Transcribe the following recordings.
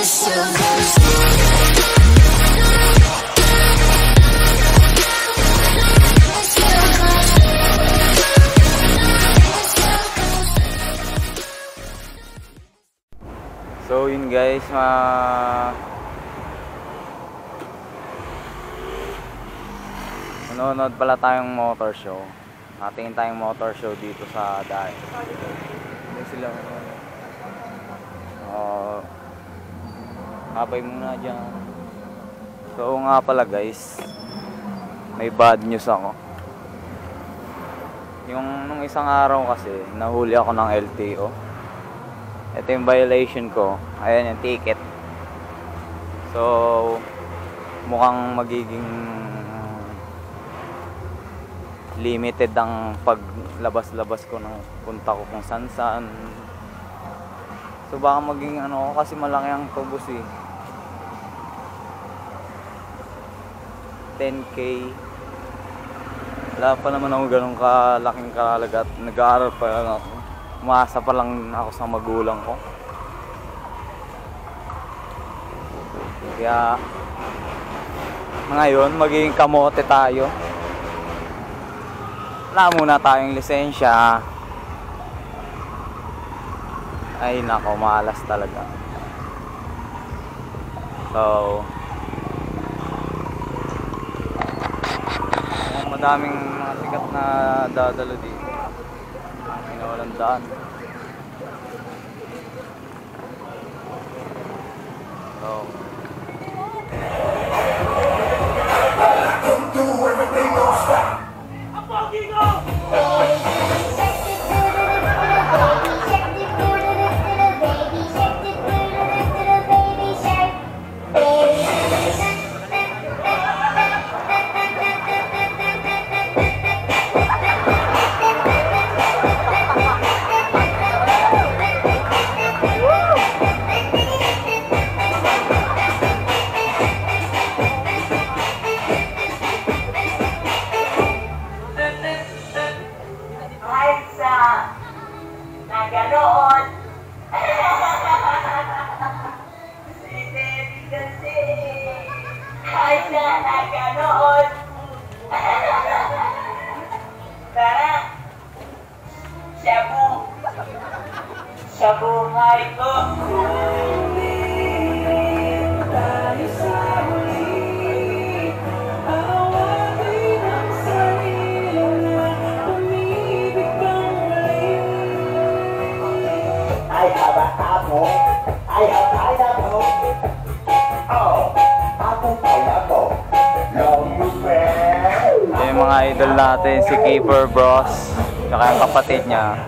So yun guys, manonood pala tayong motor show. Natingin tayong motor show dito sa dahil. Hindi sila habay muna dyan. So nga pala guys, may bad news ako. Nung isang araw kasi nahuli ako ng LTO. Ito yung violation ko. Ayan yung ticket. So mukhang magiging limited ang paglabas-labas ko ng punta ko kung saan. So baka maging ano, kasi malaki ang tubos eh. 10K. Wala pa naman ako ganun kalaking kalagat. Nag-aaral pa lang ako. Umasa pa lang ako sa magulang ko. Kaya ngayon magiging kamote tayo. Wala muna tayong lisensya. Ay nako, malas talaga. So madaming mga sikat na dadalo dito. Walang daan. So sa buhay ko. Tayo sa huli, awagin ang sarili na pumibig kang muli. I have an apple, I have pineapple. Oh, apple, pineapple, love you well. yung mga idol natin, si Keeper Bros, tsaka yung kapatid niya.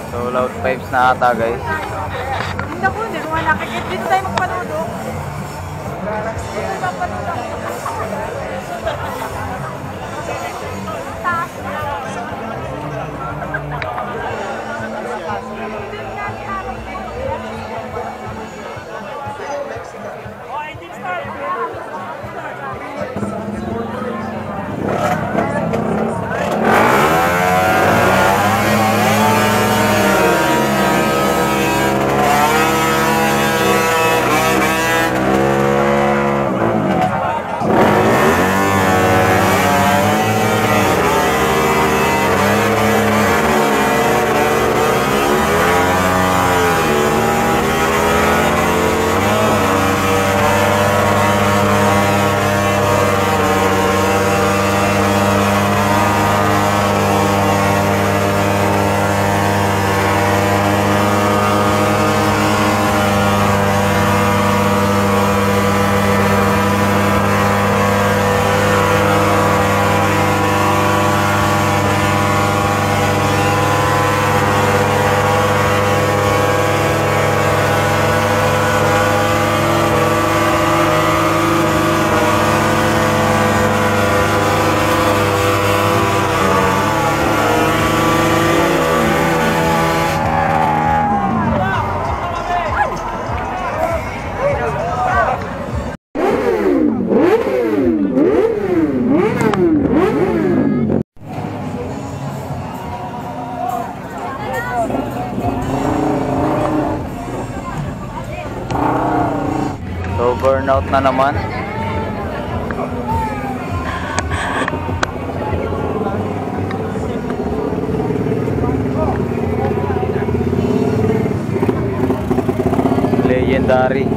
So loud pipes na ata guys. Hindi ko, hindi ko nakikita. Dito tayo magpanudo. Dito magpanudo. Taas na. burnout na naman. Legendary.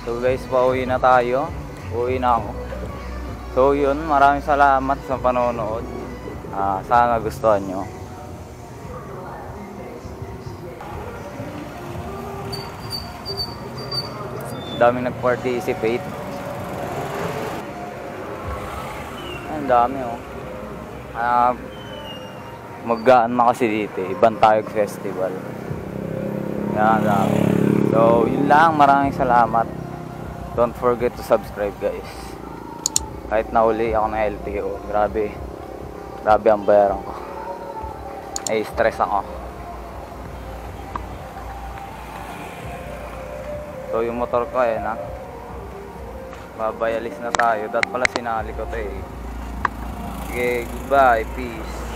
So guys, pauwi na tayo. Uwi na ako. So yun, maraming salamat sa panonood. Sana gustuhan nyo. Daming nag-participate. Ang dami oh. Maggaan na kasi dito eh. Bantayog Festival. Yan, dami. So yun lang, maraming salamat. Don't forget to subscribe guys. Kahit nahuli ako ng LTO, grabe ang bayaran ko. Ay stress ako. So yung motor ko eh na babayalis na tayo. Dat pala sinali ko to eh. Sige, goodbye, peace.